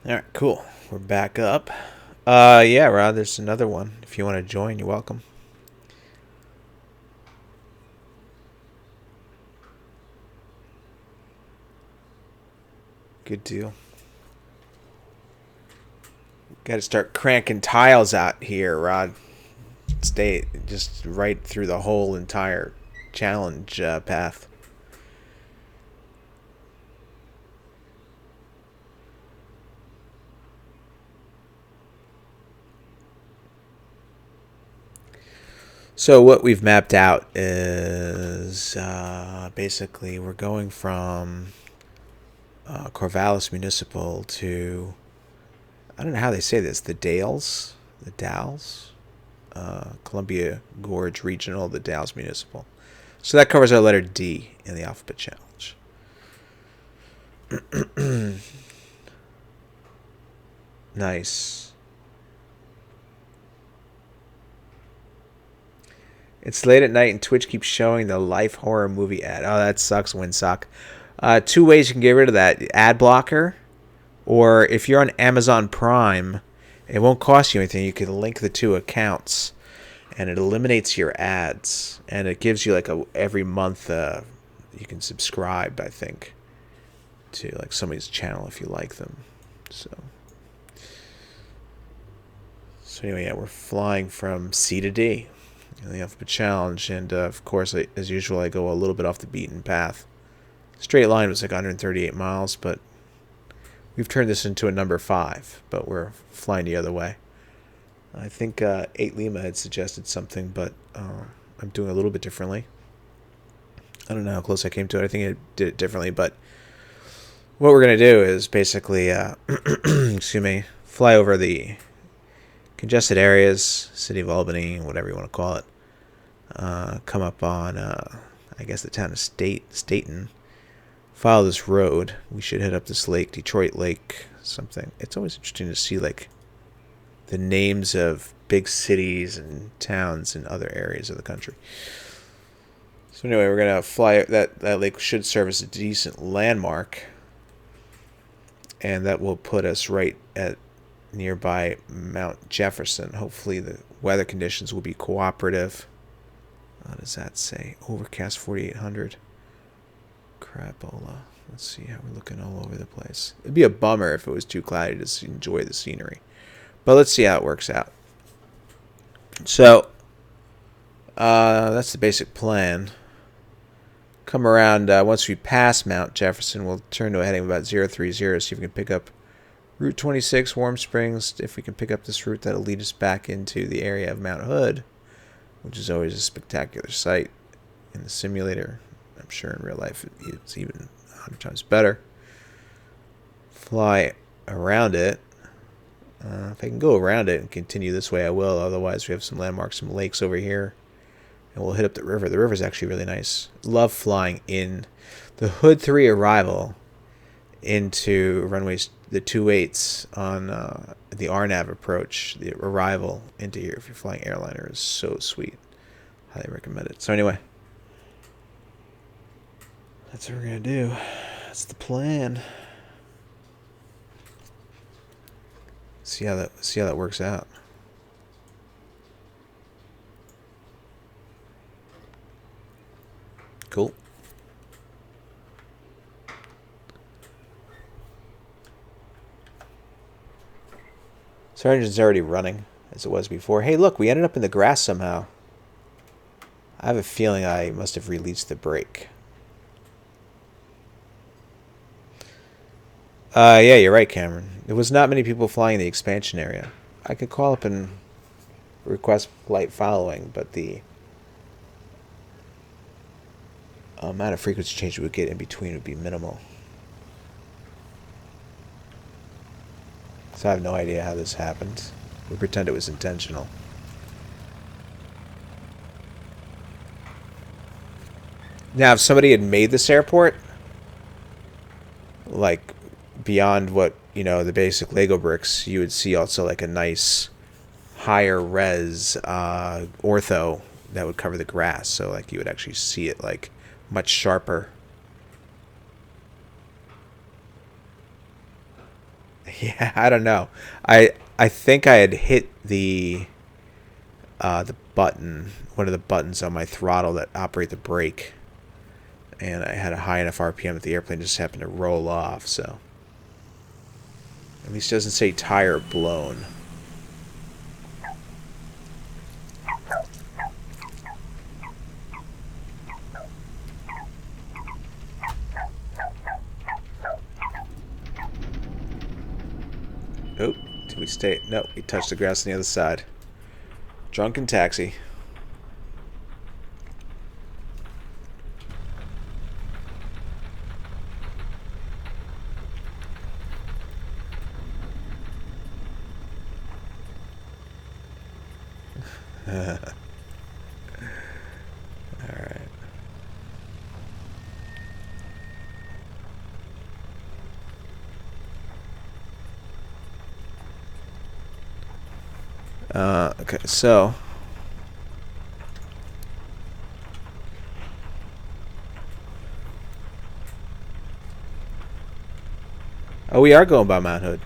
Alright, cool. We're back up. Yeah, Rod, there's another one. If you want to join, you're welcome. Good deal. Got to start cranking tiles out here, Rod. Stay just right through the whole entire challenge path. So what we've mapped out is basically we're going from Corvallis Municipal to, I don't know how they say this, the Dalles, Columbia Gorge Regional, the Dalles Municipal. So that covers our letter D in the alphabet challenge. Nice. It's late at night and Twitch keeps showing the life horror movie ad. Oh, that sucks, Winsock. Two ways you can get rid of that. Ad blocker, or if you're on Amazon Prime, it won't cost you anything. You can link the two accounts, and it eliminates your ads. And it gives you like every month you can subscribe, I think, to like somebody's channel if you like them. So anyway, yeah, we're flying from C to D in the alphabet challenge, and of course, as usual, I go a little bit off the beaten path. Straight line was like 138 miles, but we've turned this into a number 5, but we're flying the other way. I think 8 Lima had suggested something, but I'm doing a little bit differently. I don't know how close I came to it. I think I did it differently, but what we're going to do is basically, excuse me, fly over the congested areas, city of Albany, whatever you want to call it. Come up on, I guess, the town of Staten. Follow this road. We should head up this lake, Detroit Lake, something. It's always interesting to see, like, the names of big cities and towns in other areas of the country. So anyway, we're going to fly. That lake should serve as a decent landmark. And that will put us right at nearby Mount Jefferson. Hopefully the weather conditions will be cooperative. What does that say? Overcast 4800. Crapola. Let's see how we're looking all over the place. It'd be a bummer if it was too cloudy to enjoy the scenery. But let's see how it works out. So, that's the basic plan. Come around, once we pass Mount Jefferson, we'll turn to a heading of about 030, see if we can pick up Route 26, Warm Springs. If we can pick up this route, that'll lead us back into the area of Mount Hood, which is always a spectacular sight in the simulator. I'm sure in real life it's even 100 times better. Fly around it. If I can go around it and continue this way, I will. Otherwise, we have some landmarks, some lakes over here. And we'll hit up the river. The river's actually really nice. Love flying in the Hood 3 arrival into runways, the 28s on the RNAV approach. The arrival into here, if you're flying airliner, is so sweet. Highly recommend it. So anyway, that's what we're going to do. That's the plan. See how that works out. Cool. So our engine's already running as it was before. Hey, look, we ended up in the grass somehow. I have a feeling I must have released the brake. Yeah, you're right, Cameron. There was not many people flying in the expansion area. I could call up and request flight following, but the amount of frequency change we would get in between would be minimal. So I have no idea how this happened. We pretend it was intentional. Now, if somebody had made this airport, like beyond what, the basic Lego bricks, you would see also like a nice higher res ortho that would cover the grass. So like you would actually see it like much sharper. Yeah, I don't know. I think I had hit the button, one of the buttons on my throttle that operate the brake, and I had a high enough RPM that the airplane just happened to roll off. So at least it doesn't say tire blown. Oh, did we stay? No, we touched the grass on the other side. Drunken taxi. Alright. Okay, so oh, we are going by Mount Hood.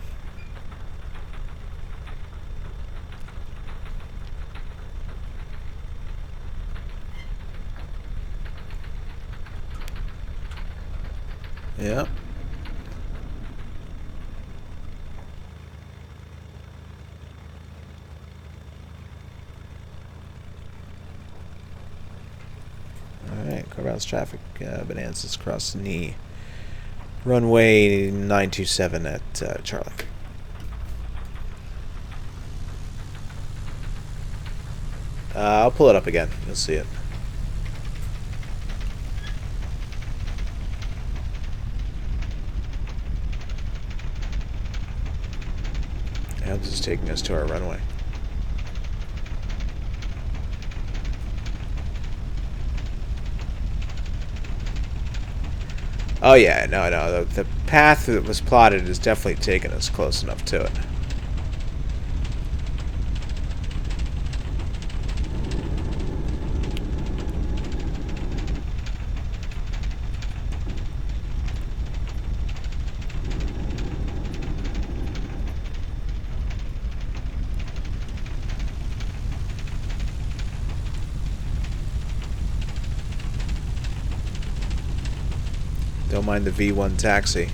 Yep. Alright, Corvallis traffic, Bonanza's crossing the runway 927 at Charlie. I'll pull it up again. You'll see it. Now this is taking us to our runway. Oh yeah, no. The path that was plotted is definitely taking us close enough to it. Don't mind the V1 taxi.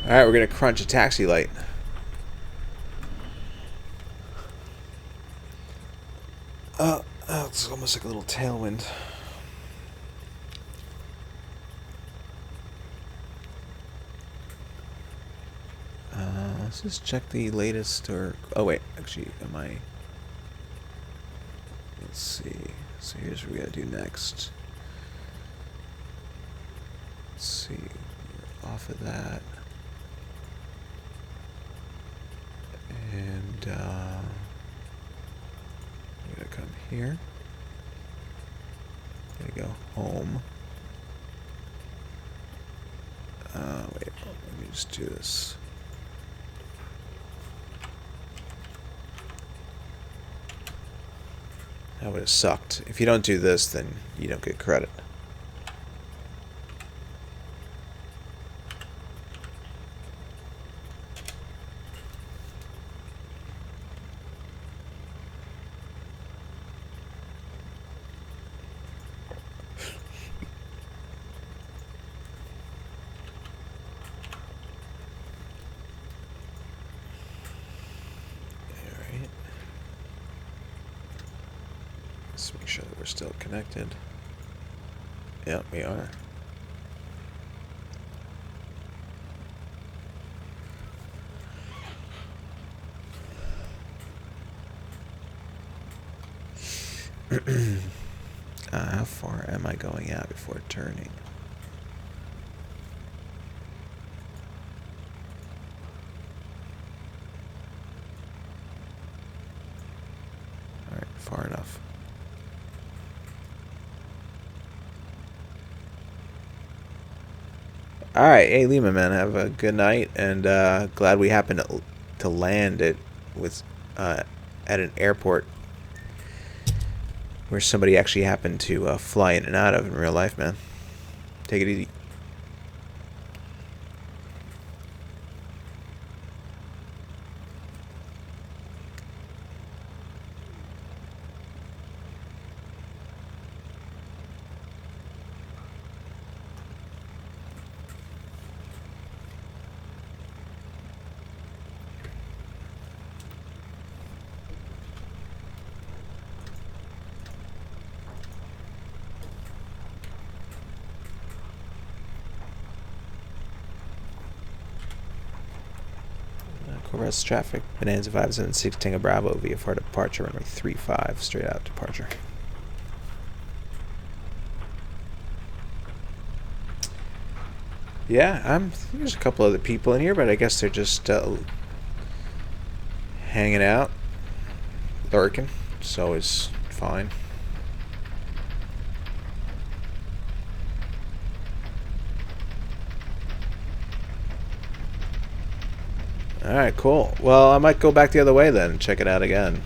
Alright, we're going to crunch a taxi light. Oh, it's almost like a little tailwind. Let's just check the latest, or... Oh, wait, actually, am I... Let's see. So here's what we gotta do next. Let's see. We're off of that. And, we gotta come here. Gotta go home. Wait, let me just do this. That would have sucked. If you don't do this, then you don't get credit. Let's make sure that we're still connected. Yep, we are. How far am I going out before turning? Alright, far enough. Alright, hey Lima, man, have a good night, and glad we happened to land at an airport where somebody actually happened to fly in and out of in real life, man. Take it easy. Corvallis traffic, Bonanza 576, Tango Bravo, VFR departure, runway 35, straight out departure. Yeah, there's a couple other people in here, but I guess they're just hanging out, lurking, so it's fine. Alright, cool. Well, I might go back the other way then and check it out again.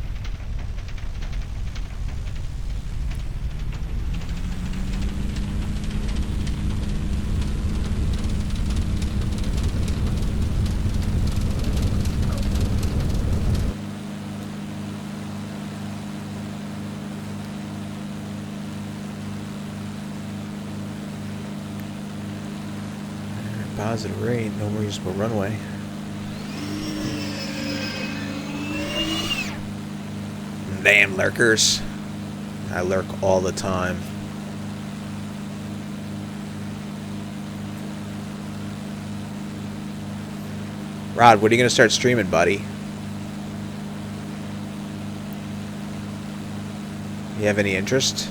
Positive rate, no reasonable runway. Damn lurkers. I lurk all the time. Rod, what are you going to start streaming, buddy? You have any interest?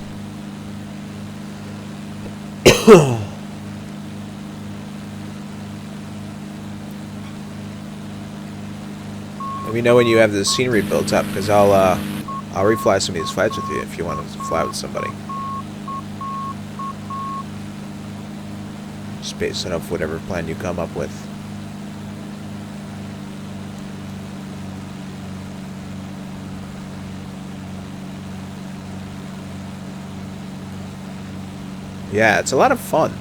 Let me know when you have the scenery built up, because I'll refly some of these flights with you if you want to fly with somebody. Just based off whatever plan you come up with. Yeah, it's a lot of fun.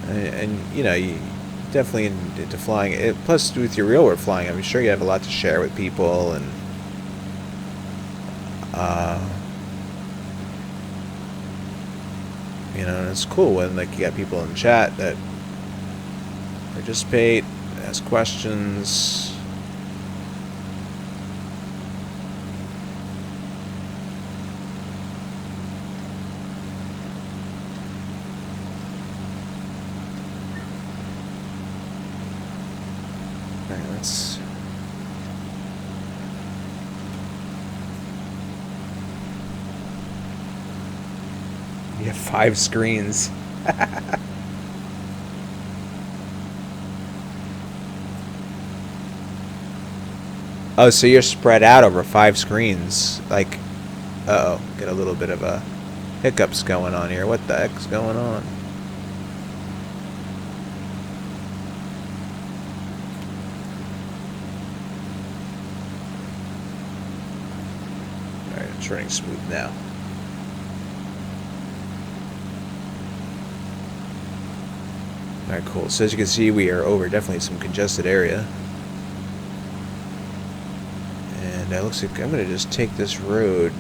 And you know, you definitely into flying it. Plus, with your real world flying, I'm sure you have a lot to share with people, and you know, and it's cool when like you got people in chat that participate, ask questions. You have 5 screens. Oh, so you're spread out over 5 screens. Like, uh-oh, get a little bit of a hiccups going on here. What the heck's going on? Alright, it's running smooth now. Alright, cool. So as you can see, we are over definitely some congested area. And it looks like I'm going to just take this road,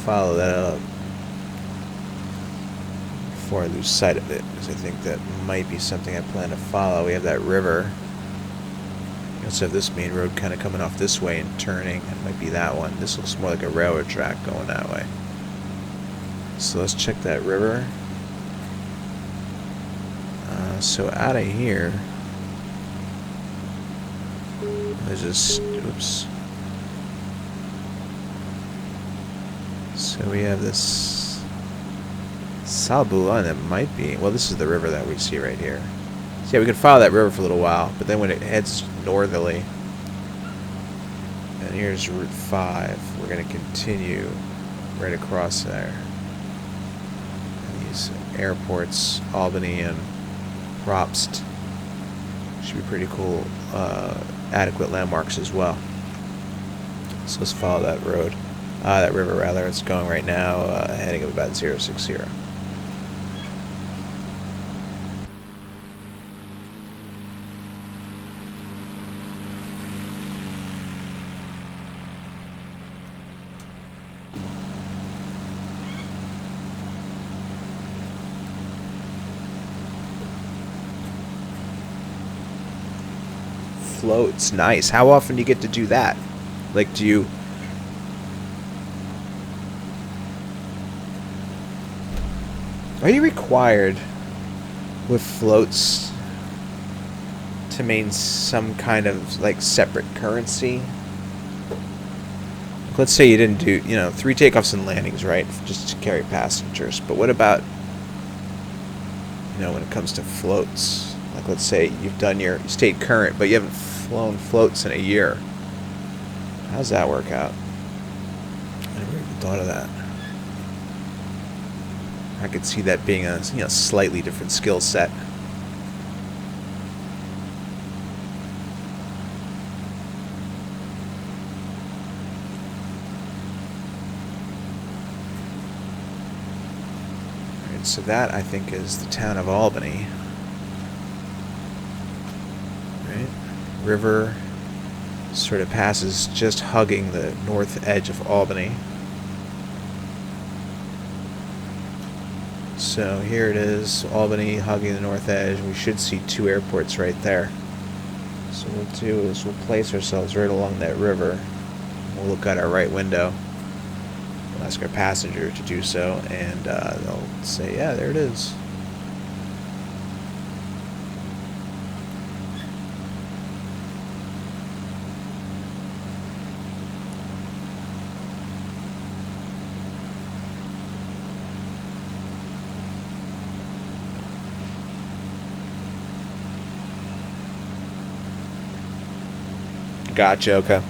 follow that up, before I lose sight of it, because I think that might be something I plan to follow. We have that river Let's have this main road kind of coming off this way and turning. It might be that one. This looks more like a railroad track going that way. So let's check that river. So out of here, there's this, oops. So we have this Salbula, and it might be, well, this is the river that we see right here. So yeah, we could follow that river for a little while, but then when it heads northerly, and here's Route 5, we're going to continue right across there. And these airports, Albany and Propst, should be pretty cool, adequate landmarks as well. So let's follow that road, that river rather. It's going right now, heading of about 060. Floats, nice. How often do you get to do that? Like, do you... Are you required with floats to maintain some kind of, like, separate currency? Let's say you didn't do, 3 takeoffs and landings, right? Just to carry passengers. But what about, when it comes to floats? Like, let's say you stayed current, but you haven't flown floats in a year. How does that work out? I never even thought of that. I could see that being a slightly different skill set. Alright, so that I think is the town of Albany. River sort of passes just hugging the north edge of Albany. So here it is, Albany hugging the north edge. We should see 2 airports right there. So what we'll do is we'll place ourselves right along that river. We'll look out our right window. We'll ask our passenger to do so, and they'll say, yeah, there it is. Gotcha, okay.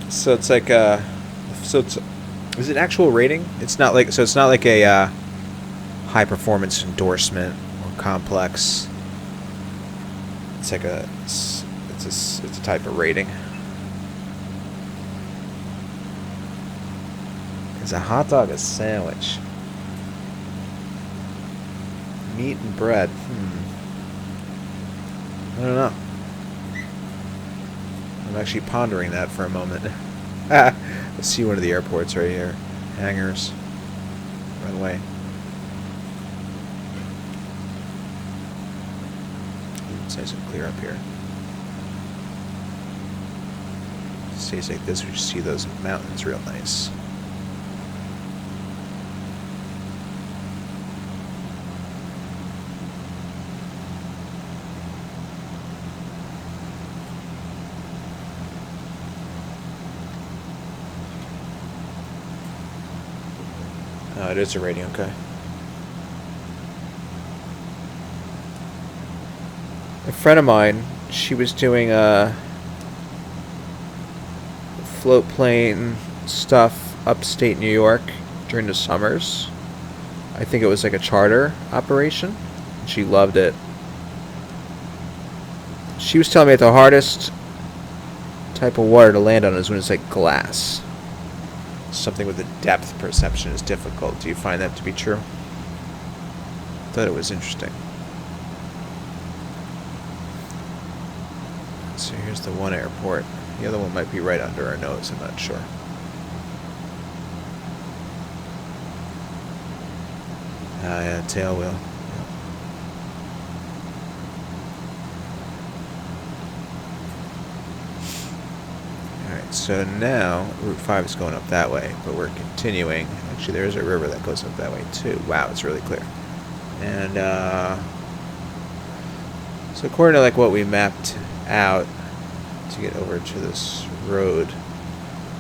So it's like is it actual rating? It's not like a high performance endorsement or complex. It's like it's a type of rating. Is a hot dog a sandwich? Meat and bread. I don't know. I'm actually pondering that for a moment. Let's see one of the airports right here. Hangars. Runway. It's nice and clear up here. Stays like this, we just see those mountains real nice. Oh, it is a rating, okay. A friend of mine, she was doing float plane stuff upstate New York during the summers. I think it was like a charter operation. She loved it. She was telling me that the hardest type of water to land on is when it's like glass. Something with the depth perception is difficult. Do you find that to be true? Thought it was interesting. So here's the one airport. The other one might be right under our nose, I'm not sure. Ah, yeah, tail wheel. So now Route 5 is going up that way, but we're continuing. Actually, there is a river that goes up that way too. Wow, it's really clear. And so according to like what we mapped out to get over to this road,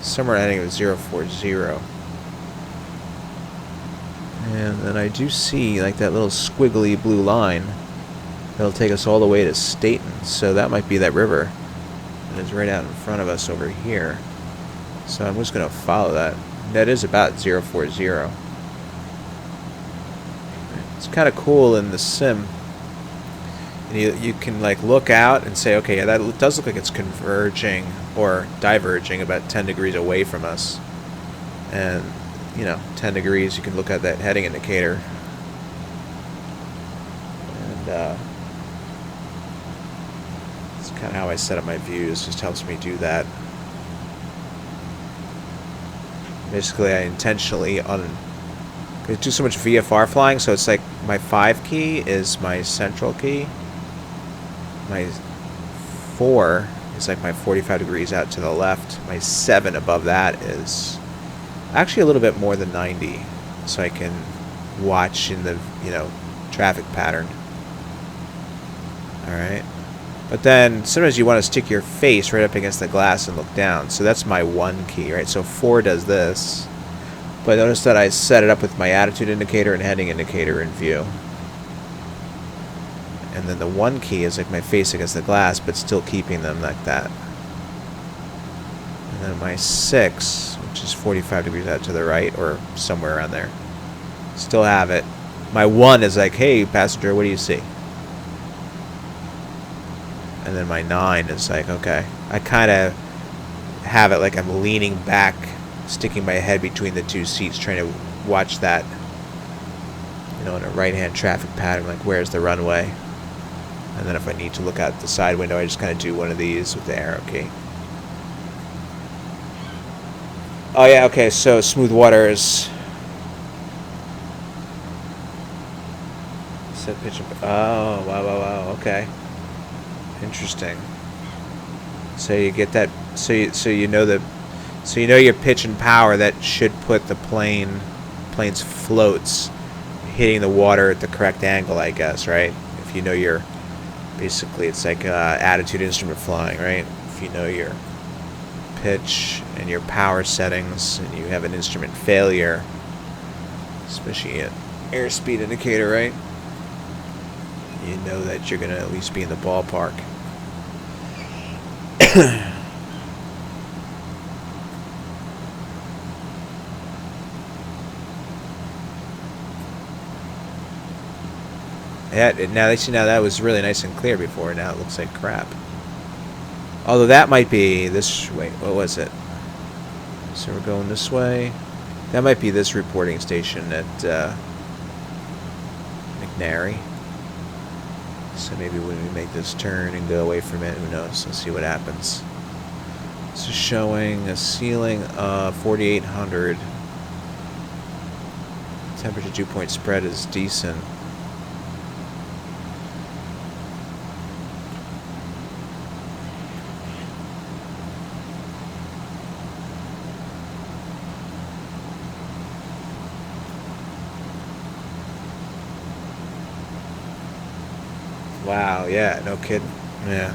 somewhere I think it was 040. And then I do see like that little squiggly blue line that'll take us all the way to Staten. So that might be that river. It is right out in front of us over here. So I'm just going to follow that. That is about 040. It's kind of cool in the sim. And you can like look out and say, okay, yeah, that does look like it's converging or diverging about 10 degrees away from us. And, you know, 10 degrees, you can look at that heading indicator. And it's kind of how I set up my views. Just helps me do that. Basically, I intentionally I do so much VFR flying, so it's like my 5 key is my central key. My 4 is like my 45 degrees out to the left. My 7 above that is actually a little bit more than 90, so I can watch in the, you know, traffic pattern. Alright. But then sometimes you want to stick your face right up against the glass and look down. So that's my 1 key, right? So 4 does this. But notice that I set it up with my attitude indicator and heading indicator in view. And then the 1 key is like my face against the glass, but still keeping them like that. And then my 6, which is 45 degrees out to the right, or somewhere around there, still have it. My 1 is like, hey, passenger, what do you see? And then my 9 is like, okay. I kind of have it like I'm leaning back, sticking my head between the 2 seats, trying to watch that, you know, in a right-hand traffic pattern, like where's the runway? And then if I need to look out the side window, I just kind of do one of these with the arrow key. Oh yeah, okay, so smooth waters. Set pitch and... Oh, wow, okay. Interesting. So you get that, so you know your pitch and power. That should put the plane's floats hitting the water at the correct angle, I guess, right? If you know your, basically it's like attitude instrument flying, right? If you know your pitch and your power settings and you have an instrument failure, especially an airspeed indicator, right? You know that you're going to at least be in the ballpark. Now that was really nice and clear before. Now it looks like crap. Although that might be this way. What was it? So we're going this way. That might be this reporting station at McNary. So maybe when we make this turn and go away from it, who knows? Let's see what happens. This is showing a ceiling of 4,800. Temperature dew point spread is decent. Wow, yeah, no kidding. Yeah.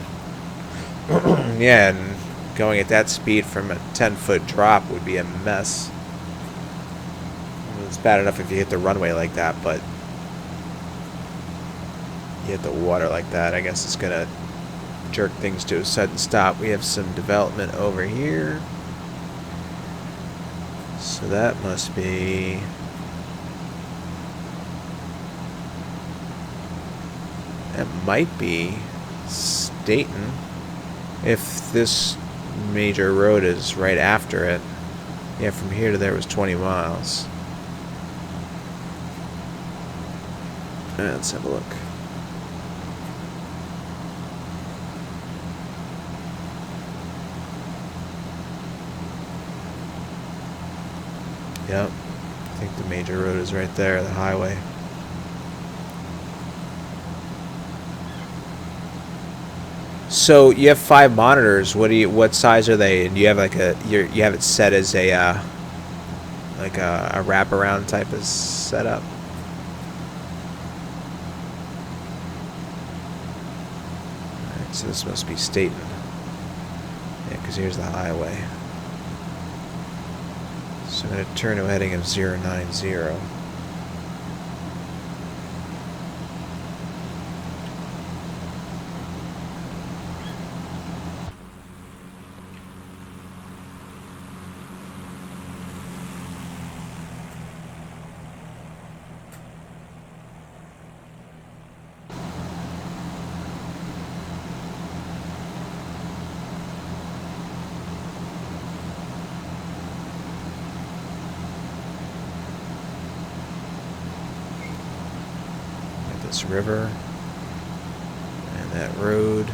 Yeah, and going at that speed from a 10-foot drop would be a mess. It's bad enough if you hit the runway like that, but you hit the water like that, I guess it's going to jerk things to a sudden stop. We have some development over here. So that must be... That might be Staten, if this major road is right after it. Yeah, from here to there was 20 miles. Let's have a look. Yep, I think the major road is right there, the highway. So you have 5 monitors. What size are they? And you have like you have it set as a like a wraparound type of setup. Alright, so this must be Staten. Yeah, because here's the highway. So I'm going to turn to a heading of 090. This river and that road.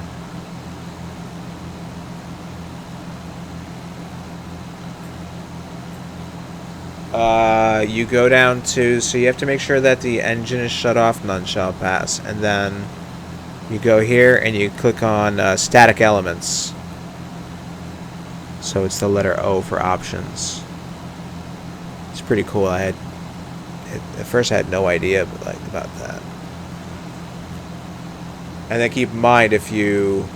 You go down to, so you have to make sure that the engine is shut off, none shall pass, and then you go here and you click on static elements. So it's the letter O for options. It's pretty cool. At first I had no idea about that. And then keep in mind, if you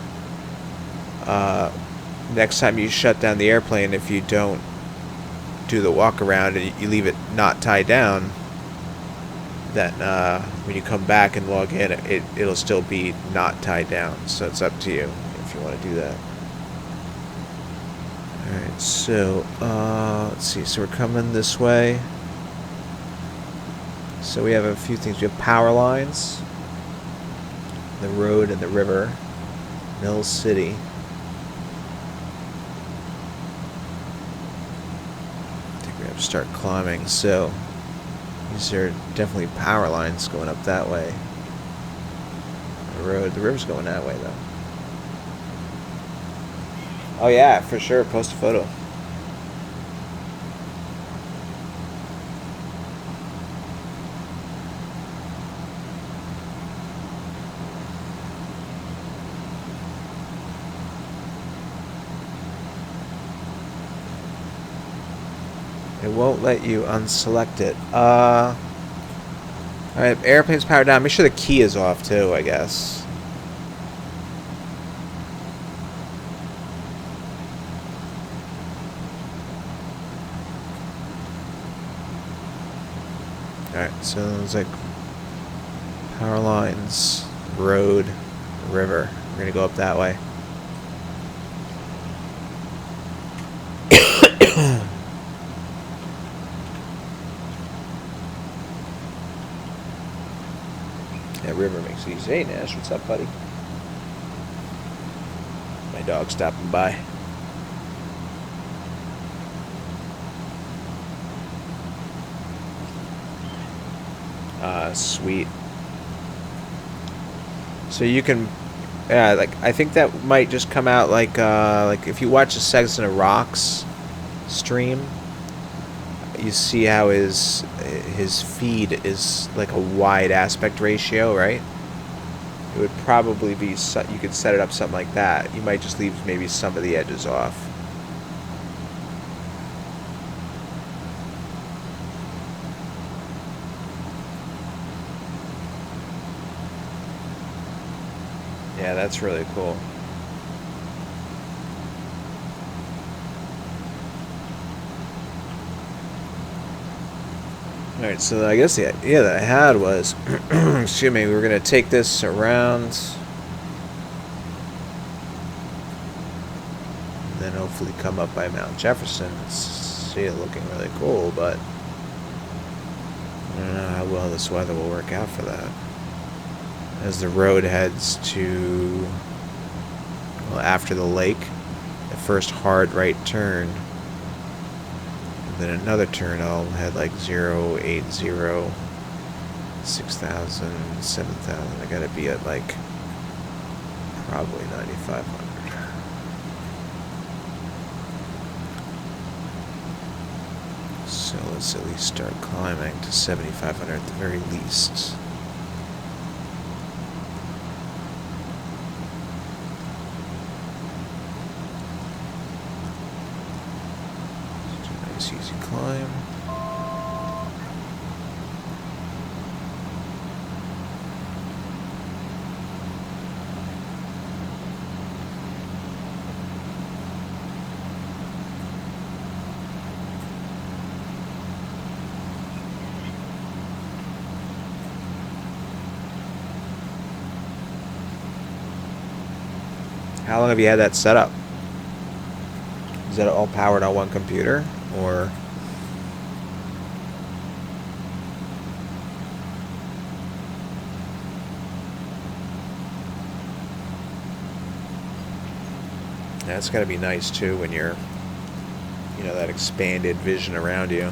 next time you shut down the airplane, if you don't do the walk around and you leave it not tied down, then when you come back and log in, it'll still be not tied down. So it's up to you if you want to do that. Alright, so let's see. So we're coming this way. So we have a few things. We have power lines, the road and the river, Mill City. I think we have to start climbing. So these are definitely power lines going up that way. The river's going that way though. Oh yeah, for sure. Post a photo. It won't let you unselect it. Alright, airplane's powered down. Make sure the key is off too, I guess. Alright, so it's like power lines, road, river. We're gonna go up that way. That river makes it easy. Hey Nash, what's up, buddy? My dog stopping by. Sweet. So you can, yeah, like I think that might just come out like if you watch the Sex and the Rocks stream, you see how his feed is like a wide aspect ratio, right? It would probably be, you could set it up something like that. You might just leave maybe some of the edges off. Yeah, that's really cool. Alright, so I guess the idea that I had was, excuse me, we were going to take this around, and then hopefully come up by Mount Jefferson and see it looking really cool, but I don't know how well this weather will work out for that. As the road heads to, well, after the lake, the first hard right turn, and then another turn, I'll head like 0, 8, 0, 6,000, 7,000. I gotta be at like probably 9,500. So let's at least start climbing to 7,500 at the very least. Nice easy climb. How long have you had that set up? Is that all powered on one computer, or? That's got to be nice too when you're, you know, that expanded vision around you.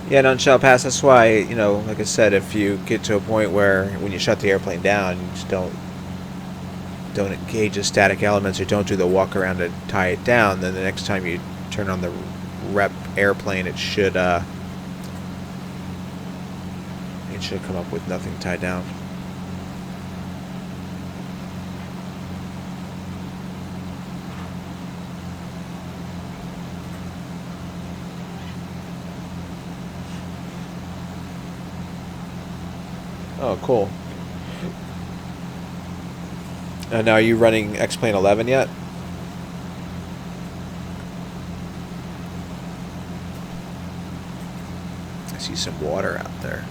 Yeah, and on shell pass, that's why, you know, like I said, if you get to a point where when you shut the airplane down, you just don't engage the static elements or don't do the walk around to tie it down, then the next time you turn on the rep airplane, it should come up with nothing tied down. Oh, cool. Now, are you running X-Plane 11 yet? I see some water out there.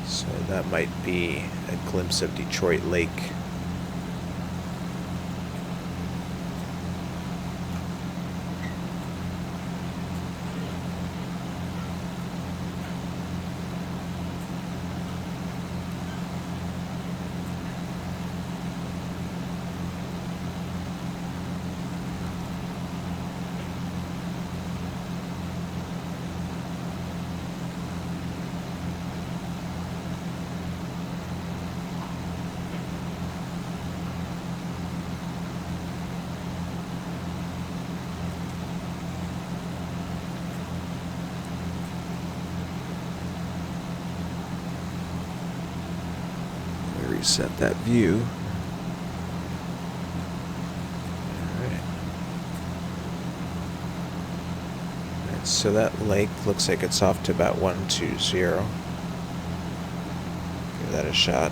So that might be a glimpse of Detroit Lake. Reset that view. Alright. So that lake looks like it's off to about 120. Give that a shot.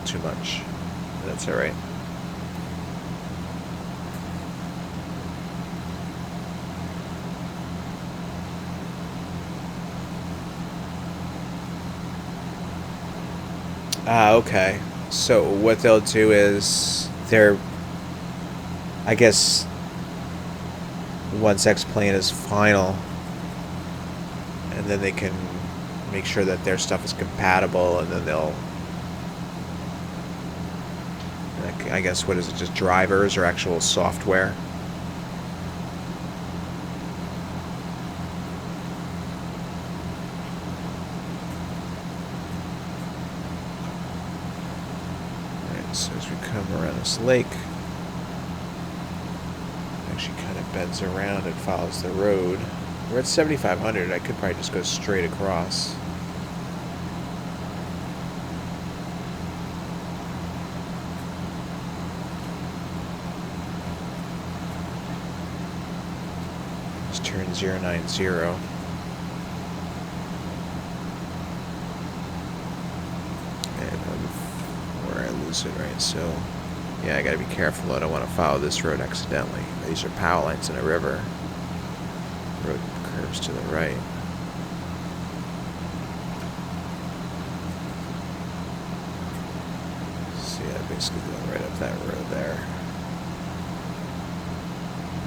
Too much. That's all right. Okay. So what they'll do is I guess once X-Plane is final, and then they can make sure that their stuff is compatible, and then they'll, I guess, what is it, just drivers or actual software? Alright, so as we come around this lake, it actually kind of bends around and follows the road. We're at 7,500. I could probably just go straight across. Just turn 090. Where I lose it, right? So, yeah, I gotta be careful. I don't want to follow this road accidentally. These are power lines in a river. Road curves to the right. See, I'm basically going right up that road there.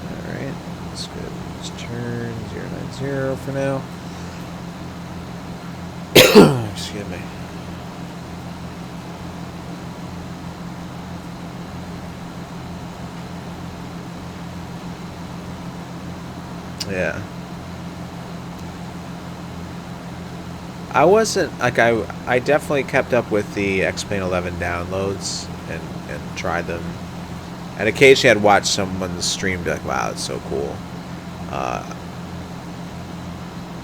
Alright, let's go. Let's turn 090 for now. Excuse me. Yeah. I wasn't, like, I definitely kept up with the X-Plane 11 downloads and tried them. And occasionally I'd watch someone stream, be like, wow, it's so cool.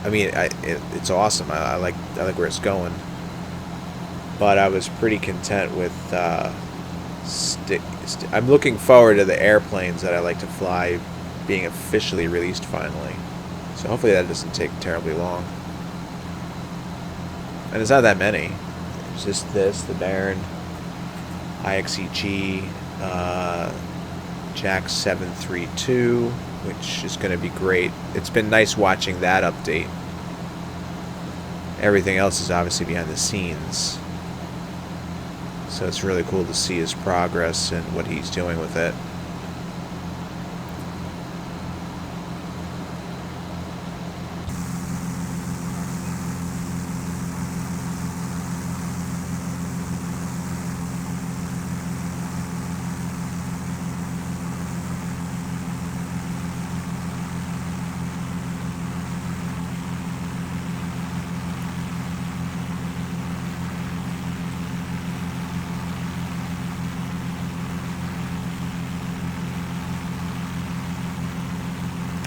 I mean, it's awesome. I like where it's going. But I was pretty content with I'm looking forward to the airplanes that I like to fly being officially released finally. So hopefully that doesn't take terribly long. And it's not that many. It's just this, the Baron, IXEG, Jack 732, which is going to be great. It's been nice watching that update. Everything else is obviously behind the scenes. So it's really cool to see his progress and what he's doing with it.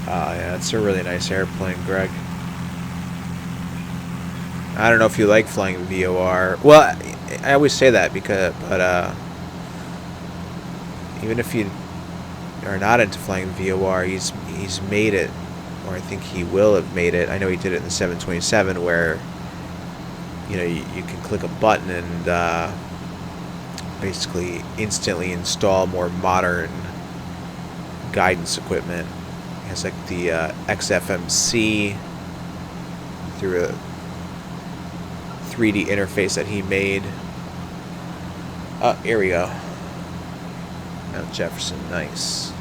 Yeah, it's a really nice airplane, Greg. I don't know if you like flying VOR. Well, I always say that but even if you are not into flying VOR, he's made it, or I think he will have made it. I know he did it in the 727, where you know you can click a button and basically instantly install more modern guidance equipment. It has like the XFMC through a 3D interface that he made. Here we go. Mount Jefferson, nice.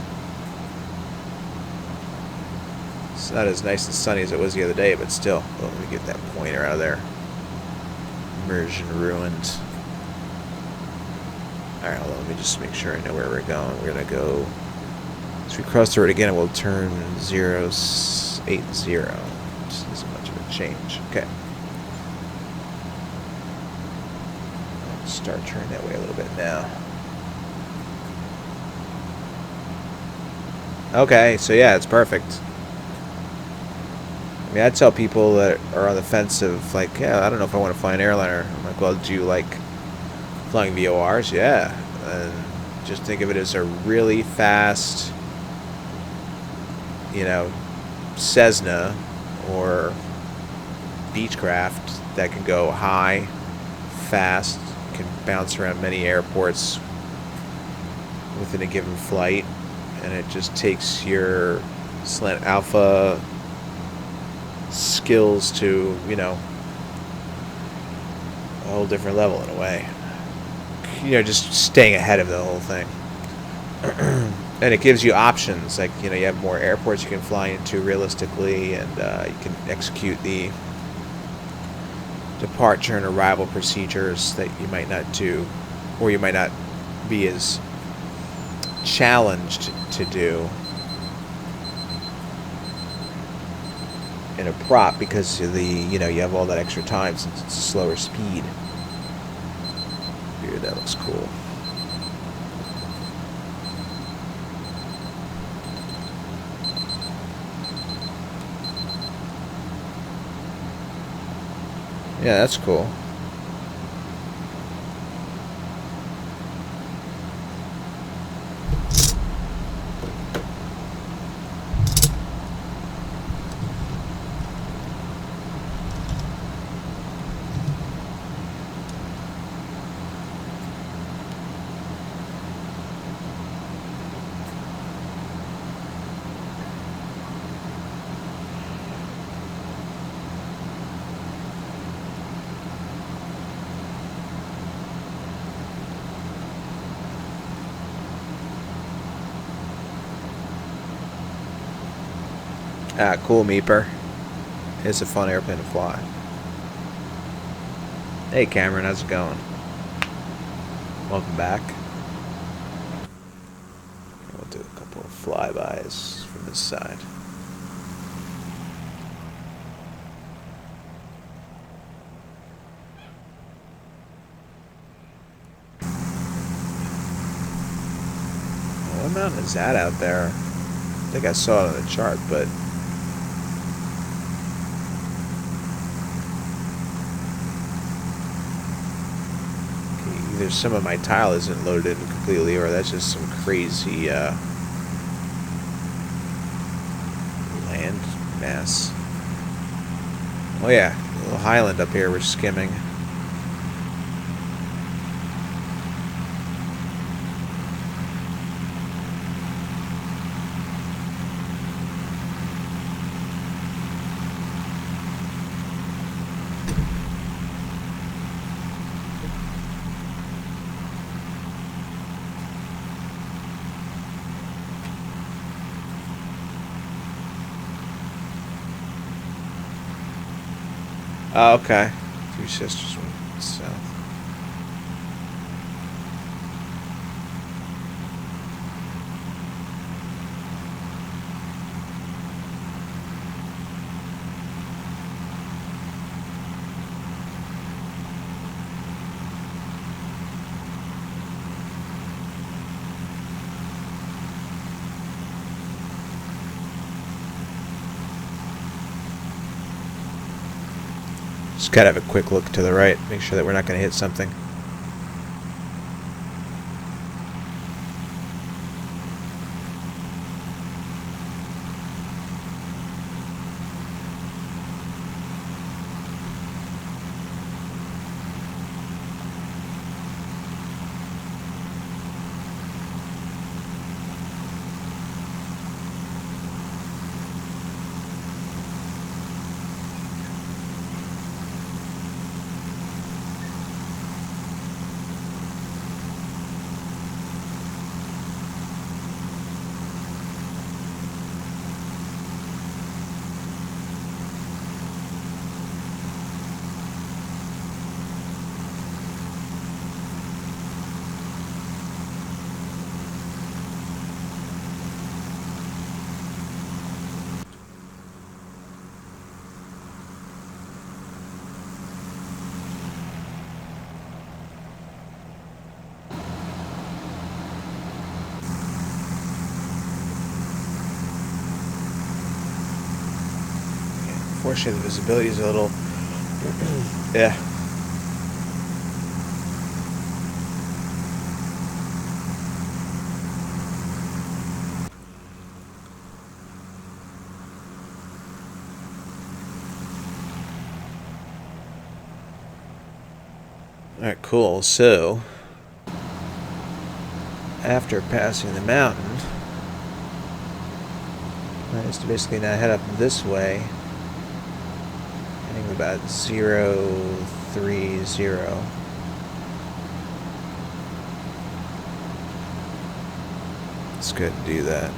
It's not as nice and sunny as it was the other day, but still. Well, let me get that pointer out of there. Immersion ruined. Alright, hold on, let me just make sure I know where we're going. We're going to go... So we cross the road again and we'll turn 080. Which isn't much of a change. Okay. Let's start turning that way a little bit now. Okay, so yeah, it's perfect. I mean, I tell people that are on the fence of, like, yeah, I don't know if I want to fly an airliner. I'm like, well, do you like flying VORs? Yeah. And just think of it as a really fast, you know, Cessna or Beechcraft that can go high, fast, can bounce around many airports within a given flight, and it just takes your slant alpha skills to, you know, a whole different level in a way. You know, just staying ahead of the whole thing. And it gives you options, like, you know, you have more airports you can fly into realistically, and you can execute the departure and arrival procedures that you might not do, or you might not be as challenged to do in a prop, because of the, you know, you have all that extra time since it's a slower speed. Here, that looks cool. Yeah, that's cool. Ah, cool, Meeper. It's a fun airplane to fly. Hey, Cameron, how's it going? Welcome back. We'll do a couple of flybys from this side. What mountain is that out there? I think I saw it on the chart, but either some of my tile isn't loaded in completely, or that's just some crazy land mass. Oh yeah, a little highland up here we're skimming. Oh, okay. Three Sisters went south. Just gotta have a quick look to the right, make sure that we're not gonna hit something. Unfortunately, the visibility is a little, yeah. Alright, cool. So, after passing the mountain, I is to basically now head up this way. Heading about 030. It's good to do that.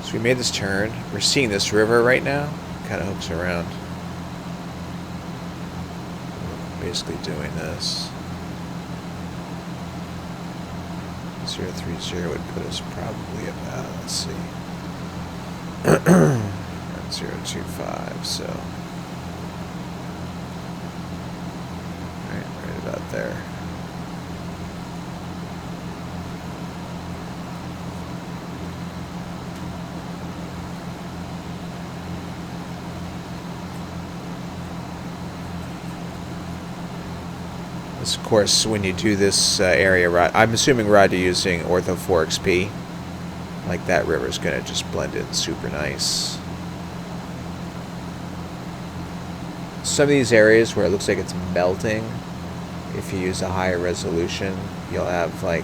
So we made this turn. We're seeing this river right now. Kind of hooks around. We're basically doing this. 030 would put us probably about, let's see, 025. So right about there. This, of course, when you do this area rod, I'm assuming rod you're using Ortho 4XP. Like that river's going to just blend in super nice. Some of these areas where it looks like it's melting, if you use a higher resolution, you'll have like,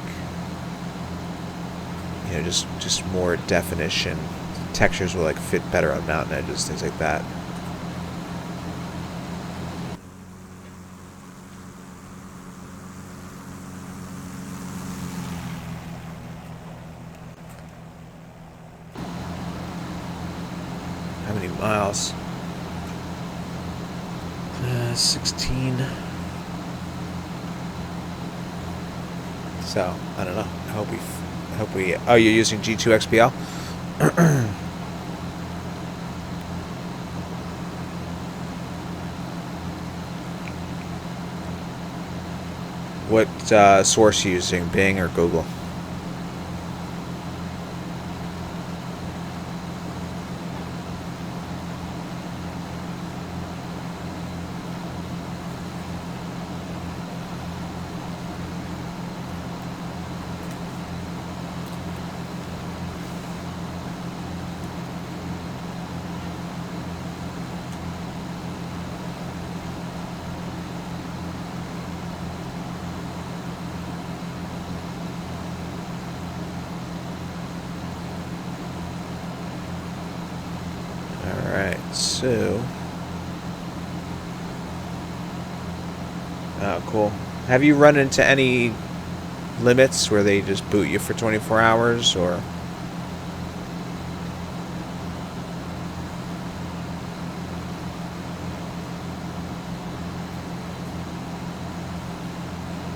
you know, just more definition. Textures will like fit better on mountain edges, things like that. How many miles? 16. So I don't know. I hope we. Oh, you're using G2 XPL. What source are you using, Bing or Google? So, oh, cool. Have you run into any limits where they just boot you for 24 hours, or?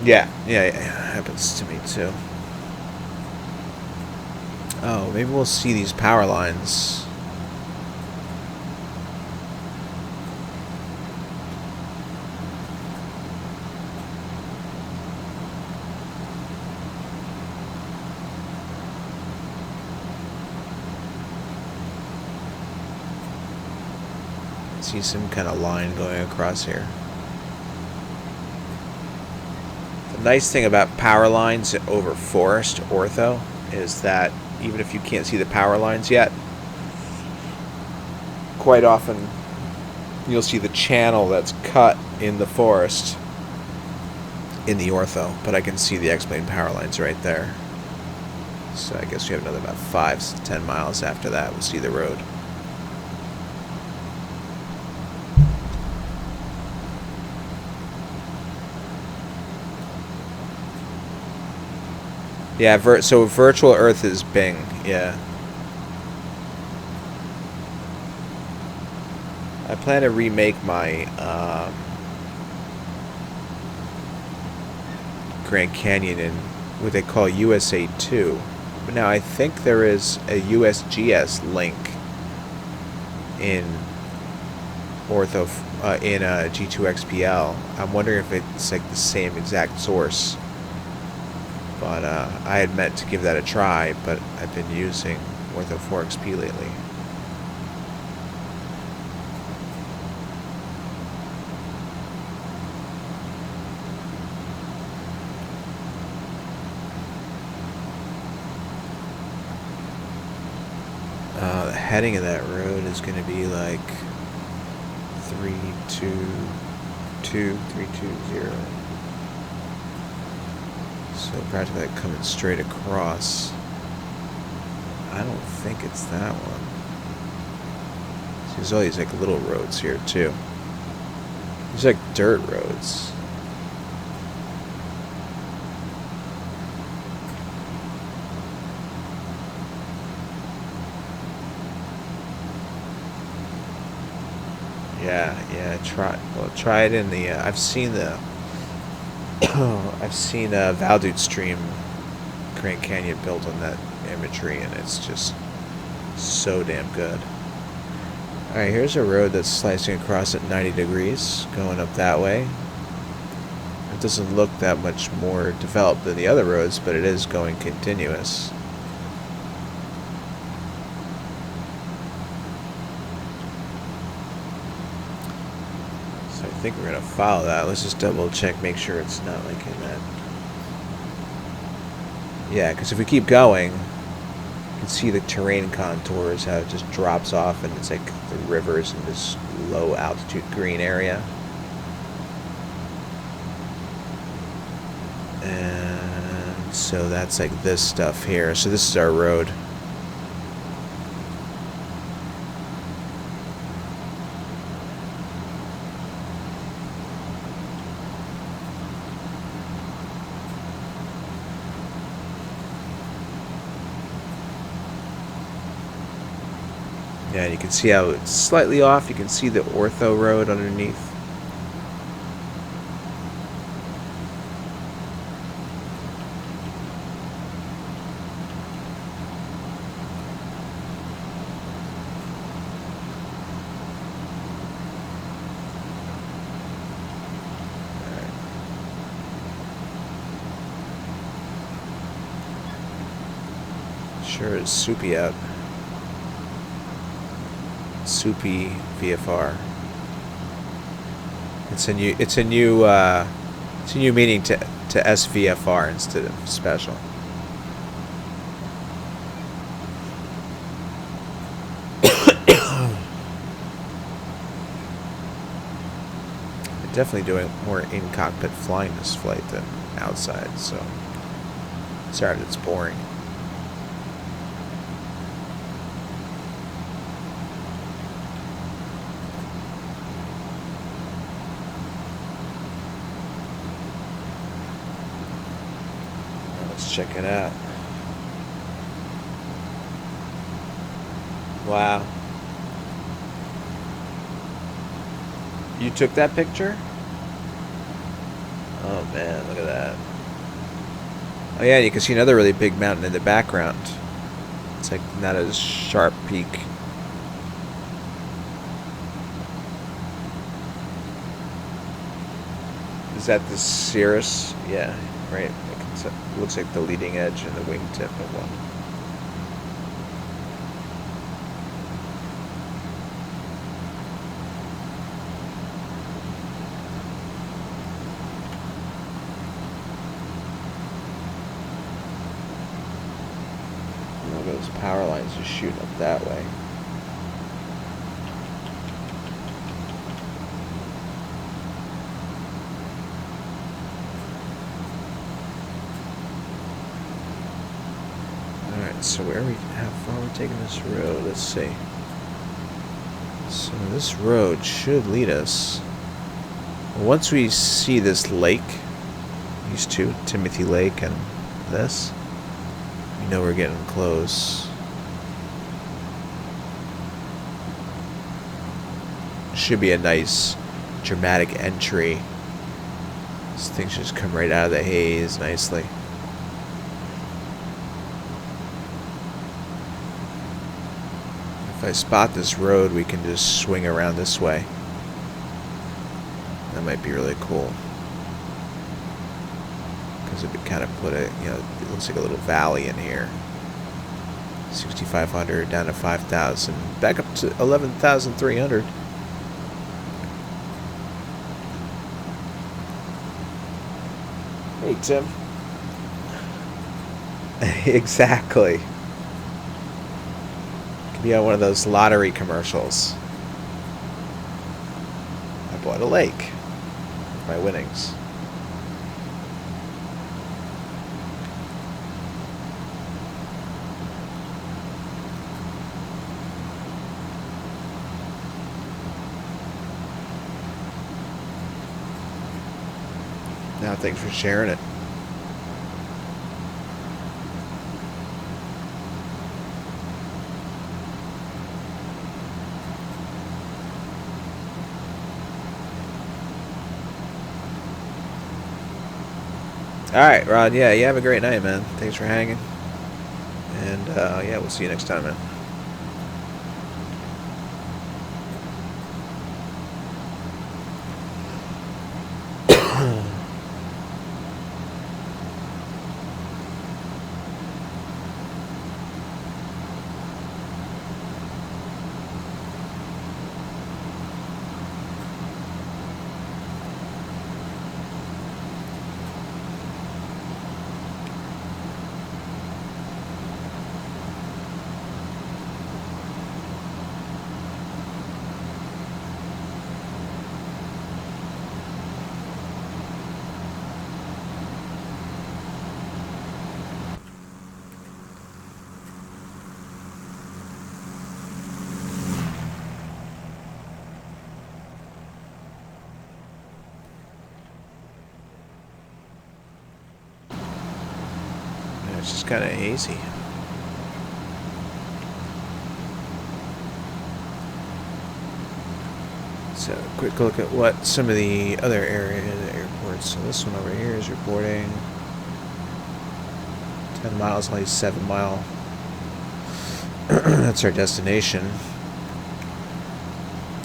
Yeah, it happens to me too. Oh, maybe we'll see these power lines. See some kind of line going across here. The nice thing about power lines over forest ortho is that even if you can't see the power lines yet, quite often you'll see the channel that's cut in the forest in the ortho, but I can see the X-plane power lines right there. So I guess we have another about 5 to 10 miles after that. We'll see the road. Yeah, so virtual Earth is Bing, yeah. I plan to remake my Grand Canyon in what they call USA 2. But now I think there is a USGS link in Ortho, in G2XPL. I'm wondering if it's like the same exact source. But I had meant to give that a try, but I've been using Ortho 4XP lately. The heading of that road is going to be like 320. So practically like coming straight across. I don't think it's that one. So there's all these like little roads here too. These are like dirt roads. Yeah. Try it in the. I've seen the. I've seen Valdute Stream Grand Canyon built on that imagery, and it's just so damn good. Alright, here's a road that's slicing across at 90 degrees, going up that way. It doesn't look that much more developed than the other roads, but it is going continuous. So I think we're gonna follow that. Let's just double check, make sure it's not like in that. Yeah, because if we keep going, you can see the terrain contours, how it just drops off, and it's like the rivers in this low altitude green area. And so that's like this stuff here. So this is our road. Yeah, you can see how it's slightly off. You can see the ortho road underneath. Sure is soupy out. Soupy VFR. It's a new meaning to SVFR instead of special. They're definitely doing more in cockpit flying this flight than outside, so sorry if it's boring. Check it out. Wow. You took that picture? Oh man, look at that. Oh yeah, you can see another really big mountain in the background. It's like not as sharp peak. Is that the Cirrus? Yeah, right. It looks like the leading edge and the wingtip of one. Look at those power lines just shooting up that way. So how far we're taking this road? Let's see. So this road should lead us. Once we see this lake, these two, Timothy Lake and this, we know we're getting close. Should be a nice dramatic entry. These things just come right out of the haze nicely. If I spot this road, we can just swing around this way. That might be really cool. Because it would kind of put it looks like a little valley in here. 6,500 down to 5,000, back up to 11,300. Hey, Tim. Exactly. Be on one of those lottery commercials. I bought a lake with my winnings. Now, thanks for sharing it. Alright, Rod, yeah, you have a great night, man. Thanks for hanging. And, yeah, we'll see you next time, man. It's just kind of hazy. So, quick look at what some of the other airports. So this one over here is reporting 10 miles, only 7 mile. That's our destination.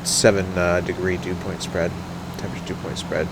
7 degree dew point spread, temperature dew point spread.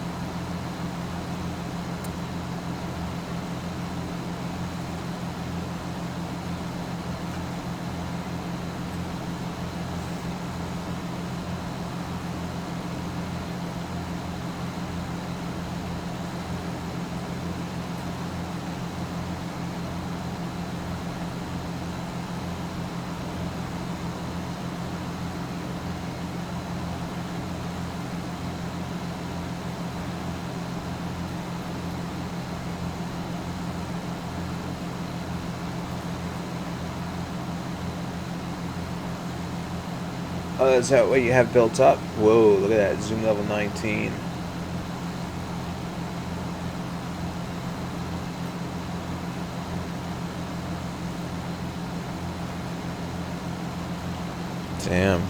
Oh, is that what you have built up? Whoa, look at that. Zoom level 19. Damn.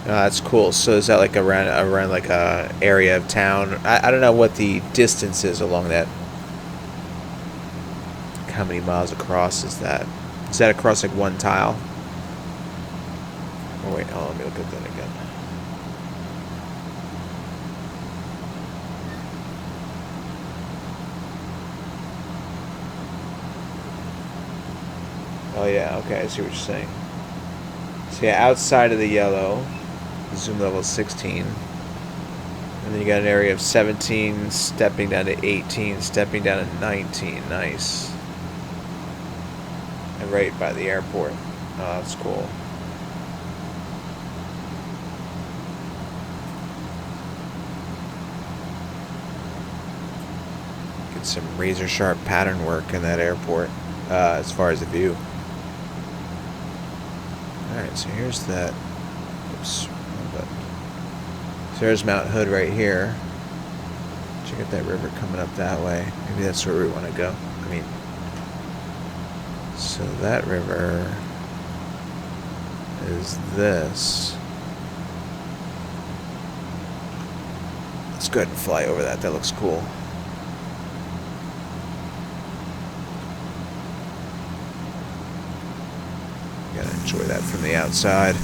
That's cool. So is that like around like a area of town? I don't know what the distance is along that. How many miles across is that? Is that across like one tile? Oh wait, let me look at that again. Oh yeah, okay, I see what you're saying. So yeah, outside of the yellow, zoom level 16. And then you got an area of 17, stepping down to 18, stepping down to 19. Nice. And right by the airport. Oh, that's cool. Get some razor sharp pattern work in that airport as far as the view. Alright, so here's that. Oops. So there's Mount Hood right here. Check out that river coming up that way. Maybe that's where we want to go. So that river is this. Let's go ahead and fly over that. That looks cool. Gotta enjoy that from the outside.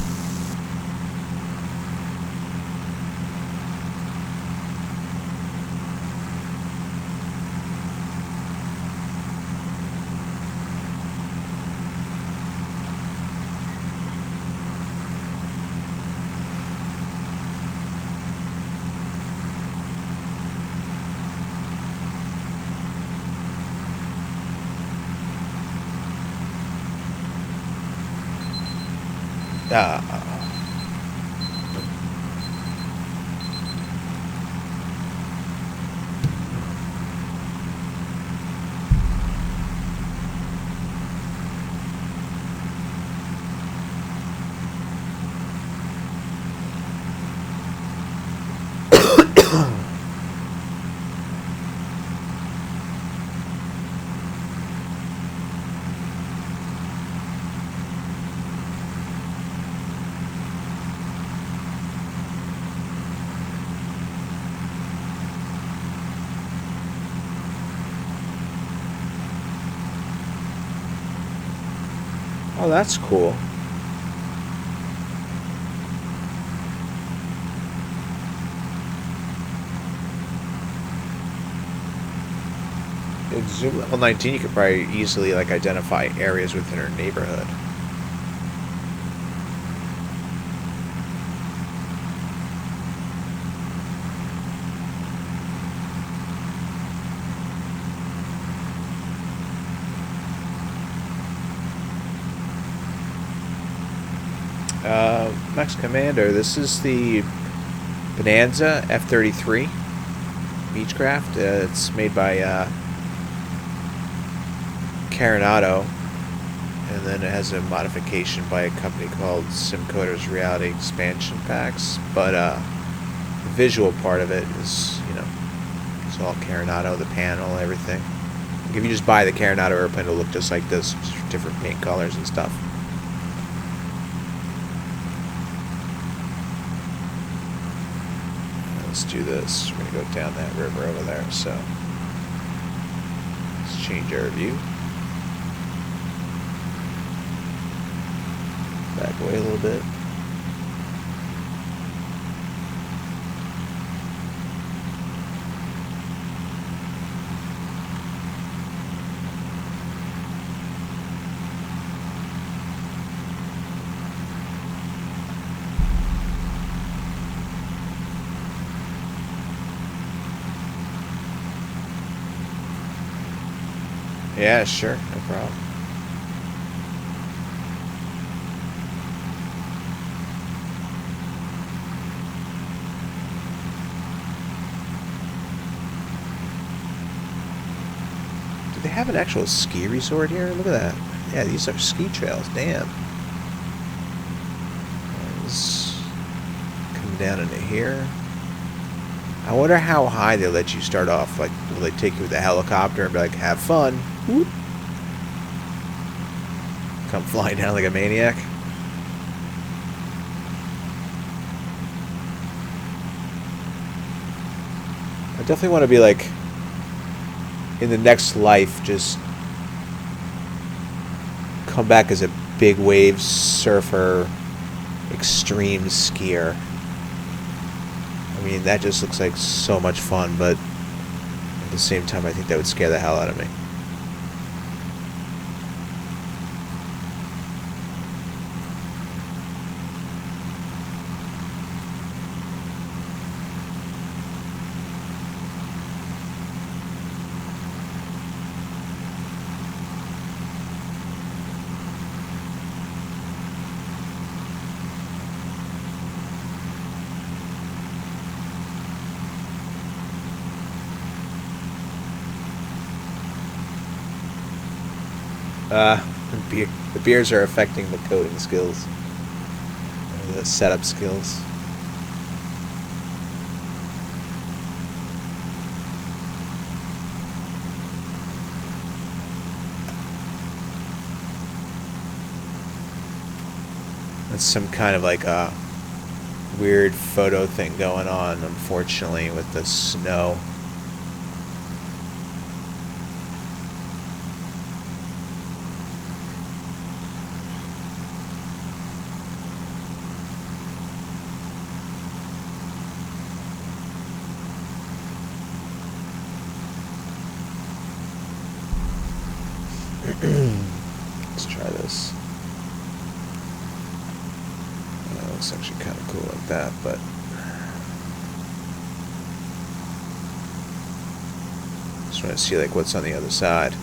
Oh, that's cool. In zoom level 19, you could probably easily like identify areas within our neighborhood. Max Commander, this is the Bonanza F33 Beechcraft. It's made by Carenado, and then it has a modification by a company called SimCoder's Reality Expansion Packs. But the visual part of it is, you know, it's all Carenado, the panel, everything. Like if you just buy the Carenado airplane, it'll look just like this, just different paint colors and stuff. Let's do this. We're going to go down that river over there, so let's change our view. Back away a little bit. Yeah, sure, no problem. Do they have an actual ski resort here? Look at that. Yeah, these are ski trails. Damn. Let's come down into here. I wonder how high they let you start off. Like, will they take you with a helicopter and be like, have fun? Whoop. Come flying down like a maniac? I definitely want to be like, in the next life, just come back as a big wave surfer, extreme skier. I mean, that just looks like so much fun, but at the same time, I think that would scare the hell out of me. The beers are affecting the coding skills, the setup skills. That's some kind of like a weird photo thing going on, unfortunately, with the snow. Let's try this. That looks actually kind of cool like that, but just want to see like what's on the other side.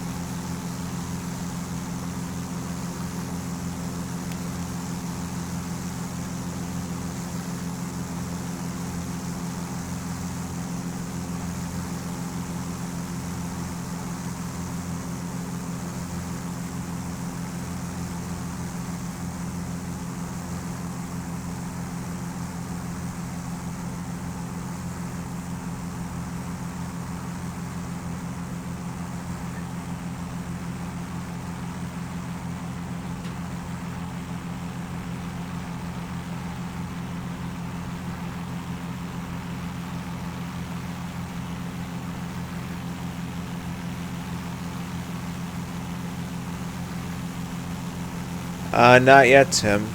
Not yet, Tim.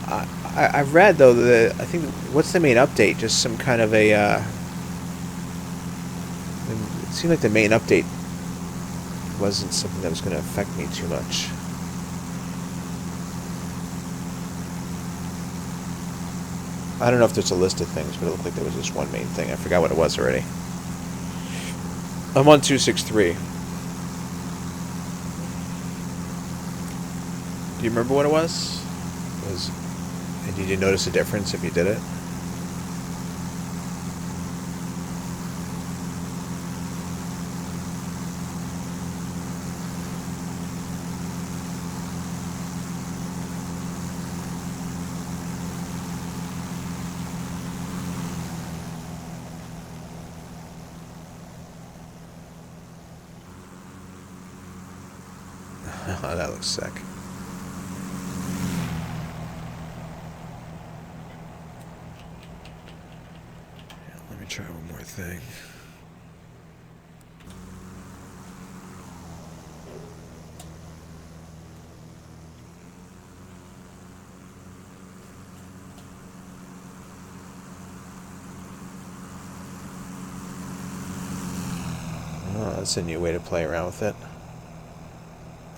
I've read though that I think what's the main update? Just some kind of a. It seemed like the main update wasn't something that was going to affect me too much. I don't know if there's a list of things, but it looked like there was just one main thing. I forgot what it was already. I'm on 263. Do you remember what it was? And did you notice a difference if you did it? Oh, that looks sick. Yeah, let me try one more thing. Oh, that's a new way to play around with it.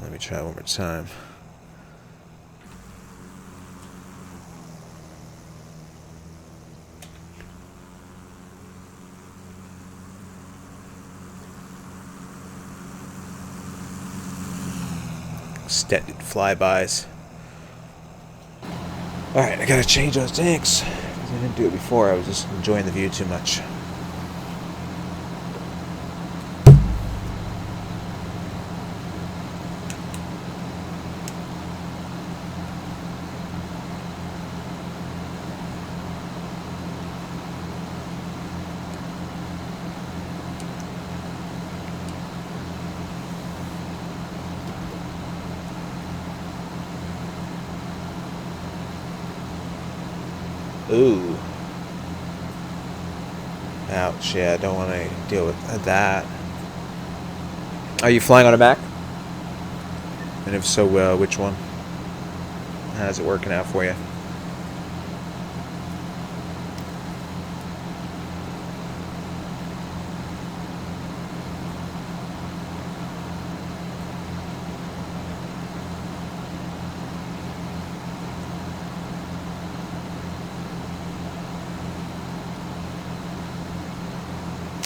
Let me try one more time. Extended flybys. Alright, I gotta change those tanks. I didn't do it before, I was just enjoying the view too much. Ooh. Ouch, yeah, I don't want to deal with that. Are you flying on a Mac? And if so, which one? How's it working out for you?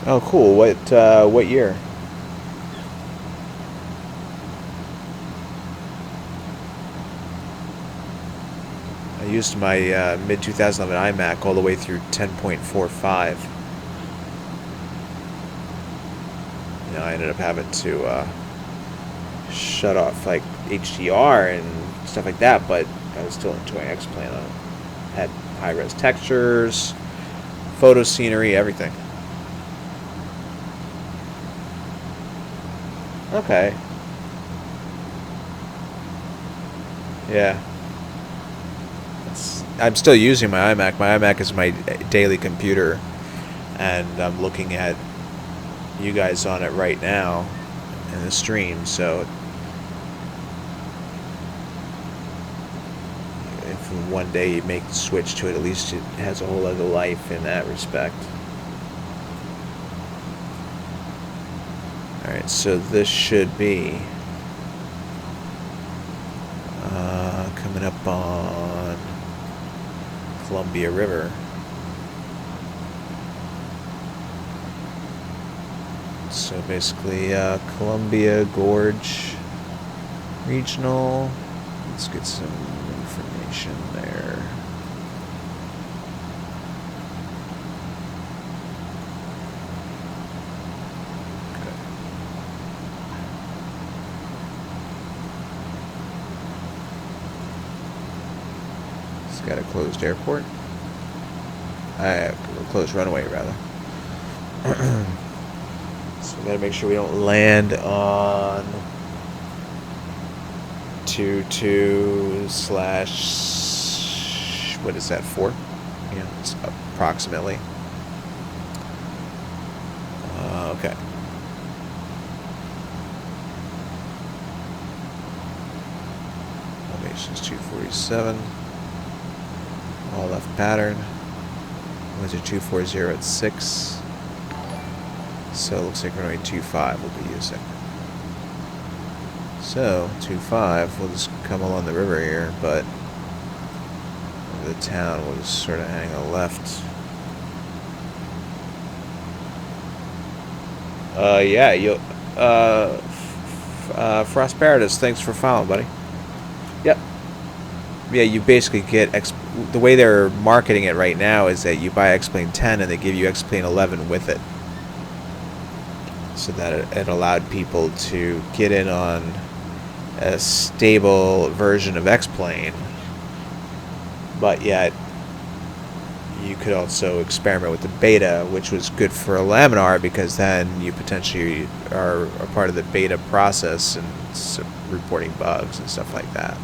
Oh, cool. What year? I used my mid-2011 iMac all the way through 10.45. You know, I ended up having to shut off like HDR and stuff like that, but I was still enjoying X-Plane on it. Had high-res textures, photo scenery, everything. Okay. Yeah. I'm still using my iMac. My iMac is my daily computer, and I'm looking at you guys on it right now in the stream, so if one day you make the switch to it, at least it has a whole other life in that respect. Alright, so this should be coming up on Columbia River. So basically Columbia Gorge Regional. Let's get some information there. Got a closed airport. A closed runway, rather. So we gotta make sure we don't land on 22 / what is that, 4? Yeah, it's approximately. Okay. Elevation's 247. All left pattern. Winds are 240 at 6. So it looks like runway 25 we'll be using. So 25, we'll just come along the river here, but over the town we'll just sort of hang a left. Yeah, you Frost Paradise, thanks for following, buddy. Yep. Yeah, you basically get the way they're marketing it right now is that you buy X-Plane 10 and they give you X-Plane 11 with it, so that it allowed people to get in on a stable version of X-Plane, but yet you could also experiment with the beta, which was good for a laminar because then you potentially are a part of the beta process and reporting bugs and stuff like that.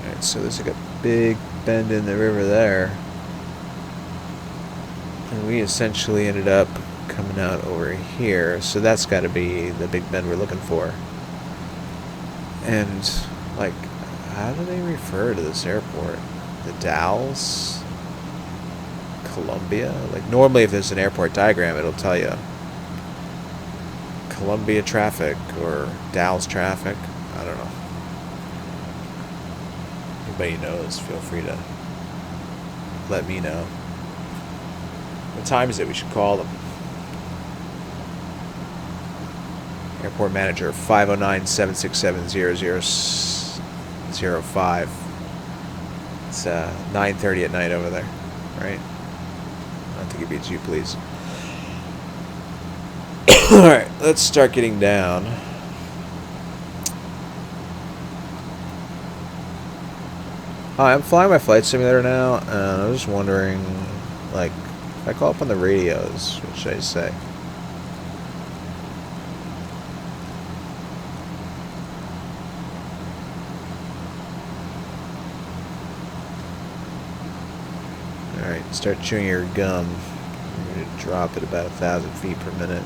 Alright, so there's like a big bend in the river there. And we essentially ended up coming out over here, so that's got to be the big bend we're looking for. And, like, how do they refer to this airport? The Dalles? Columbia? Like, normally if there's an airport diagram, it'll tell you Columbia traffic or Dalles traffic. I don't know. Anybody knows, feel free to let me know. What time is it? We should call them. Airport manager 509-767-0005. It's 9:30 at night over there, right? I don't think it beats you, please. All right, let's start getting down. Hi, I'm flying my flight simulator now, and I was just wondering, like, if I call up on the radios, what should I say? Alright, start chewing your gum. You're going to drop at about 1,000 feet per minute.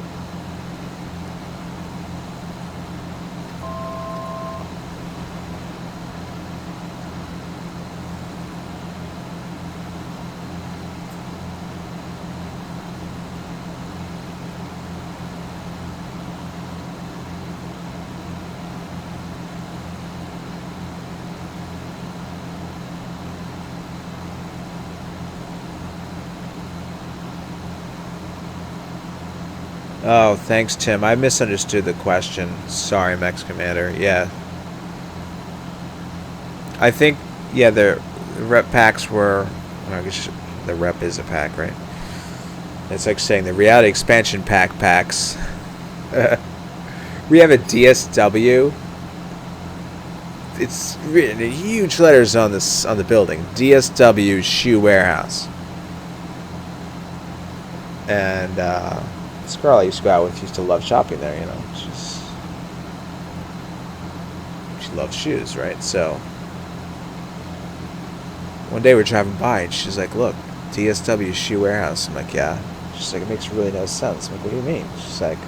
Oh, thanks, Tim. I misunderstood the question. Sorry, Mex Commander. Yeah. I think, yeah, the rep packs were... I guess the rep is a pack, right? It's like saying the reality expansion pack packs. We have a DSW. It's written in huge letters on this on the building. DSW Shoe Warehouse. And, this girl I used to go out with used to love shopping there, you know. She loves shoes, right? So one day we're driving by and she's like, look, DSW Shoe Warehouse. I'm like, yeah. She's like, it makes really no sense. I'm like, what do you mean? She's like,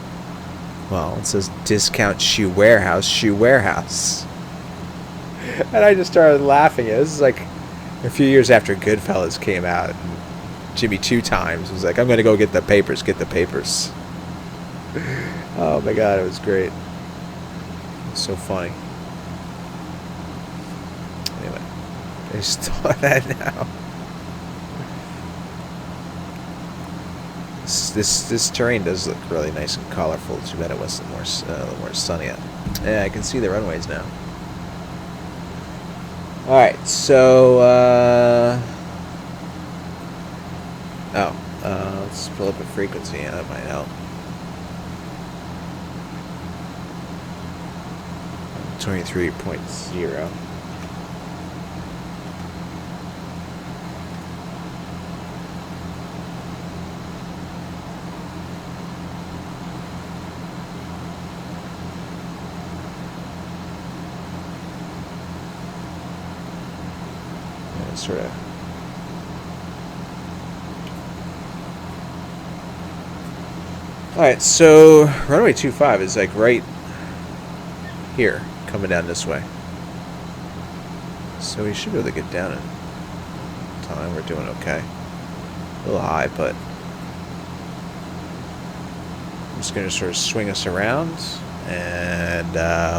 well, it says Discount Shoe Warehouse, Shoe Warehouse. And I just started laughing. This is like a few years after Goodfellas came out. And Jimmy 2 times was like, I'm going to go get the papers, Oh my god, it was great. It's so funny. Anyway, I just thought of that now. This terrain does look really nice and colorful. Too bad it wasn't a little more sunny out. Yeah, I can see the runways now. Alright, so let's pull up a frequency, yeah, that might help. 23.0. Yeah, sort of. Alright, so runway 25 is like right here, coming down this way. So we should be able to get down in time. We're doing okay. A little high, but I'm just going to sort of swing us around, and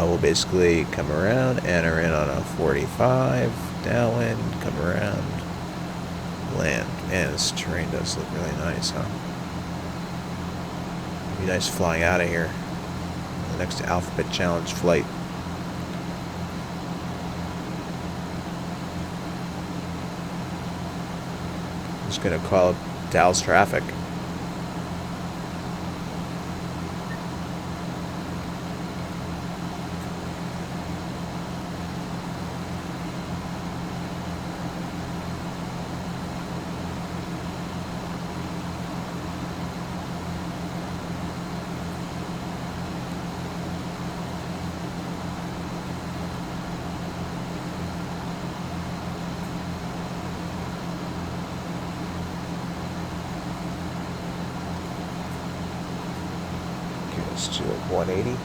we'll basically come around, enter in on a 45, downwind, come around, land. Man, this terrain does look really nice, huh? Be nice flying out of here. The next Alphabet Challenge flight. I'm just gonna call up Dalles traffic. this to like 180.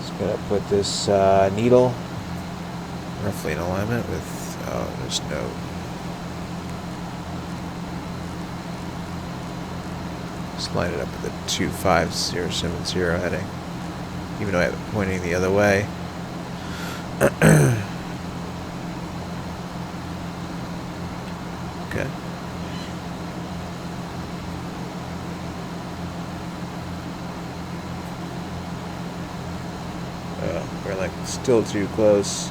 Just gonna put this needle roughly in alignment with, oh, there's no, just line it up with the 25070 heading, even though I have it pointing the other way. Okay. We're like still too close.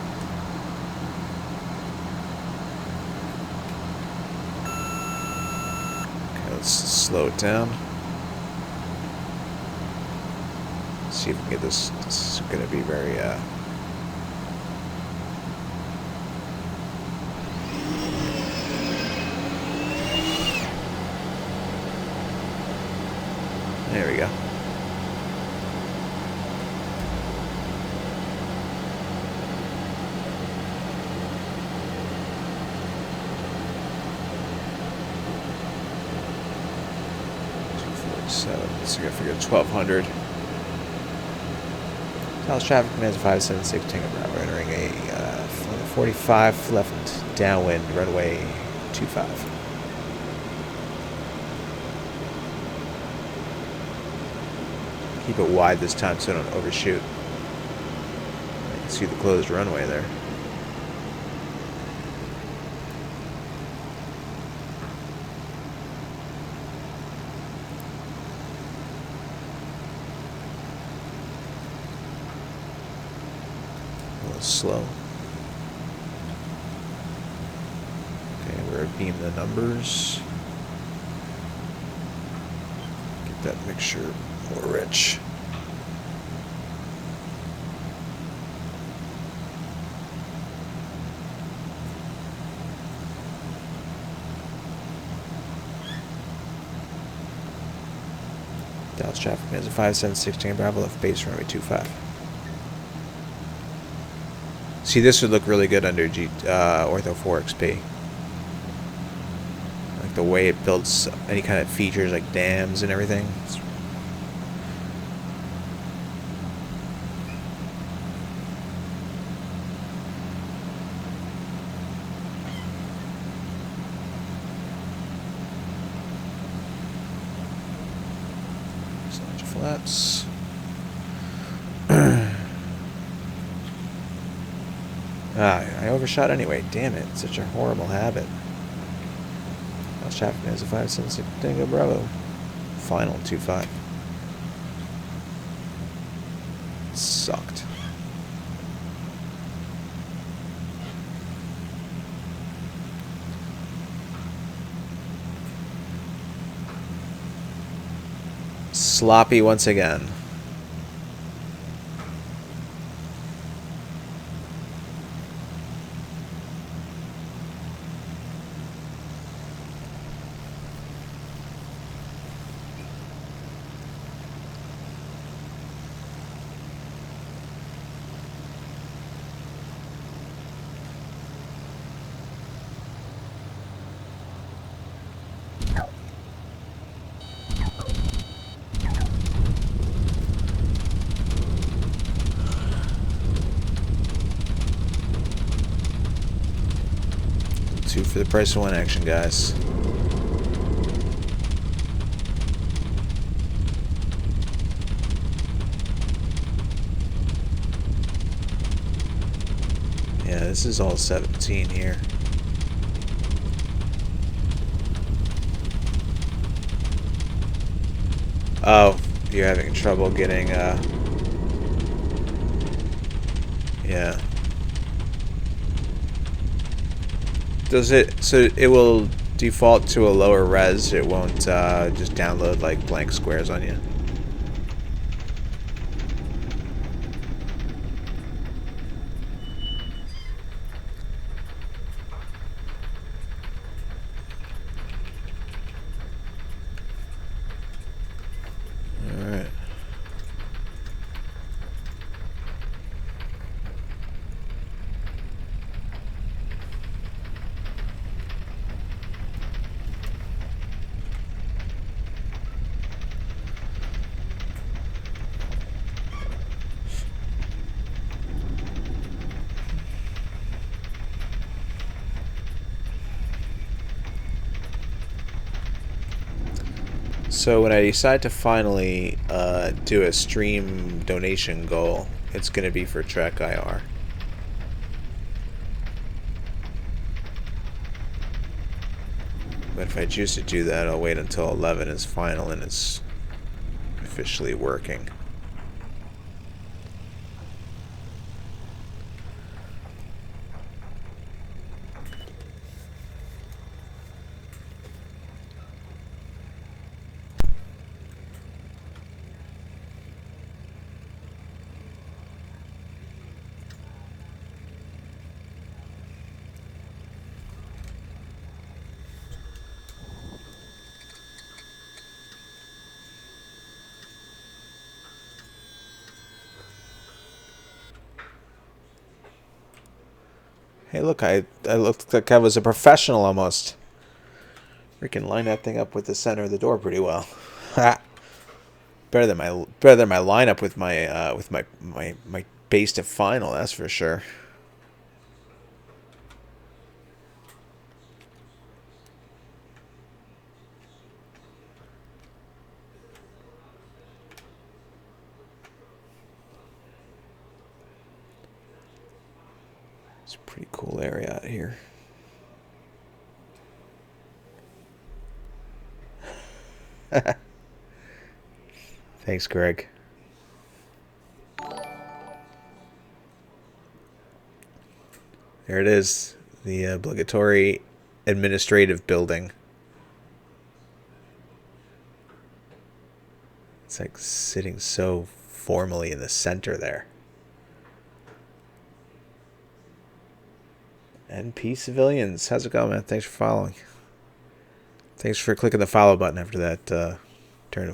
Okay, let's slow it down. See if we can get this. This is going to be very there we go. So we're gonna figure 1200. Dalles traffic commands 576 Tango Bravo, entering a 45 left downwind runway 25. Keep it wide this time so I don't overshoot. You can see the closed runway there. Slow. Okay, we're beam the numbers. Get that mixture more rich. Dalles traffic is a 5716 Bravo left base runway 25. See, this would look really good under Ortho 4XP. Like the way it builds any kind of features like dams and everything. Slant your flaps. I overshot anyway. Damn it. Such a horrible habit. Dalles traffic is a 576 Tango Bravo. Final 25. Sucked. Sloppy once again. Two for the price of one action, guys. Yeah, this is all 17 here. Oh, you're having trouble getting, yeah. Does it, so it will default to a lower res, it won't just download like blank squares on you? Alright. So when I decide to finally do a stream donation goal, it's going to be for Trek IR. But if I choose to do that, I'll wait until 11 is final and it's officially working. Hey, look, I looked like I was a professional almost. Freaking line that thing up with the center of the door pretty well. better than my lineup with my base to final, that's for sure. It's a pretty cool area out here. Thanks, Greg. There it is, the obligatory administrative building. It's like sitting so formally in the center there. NP Civilians, how's it going, man? Thanks for following. Thanks for clicking the follow button after that turn of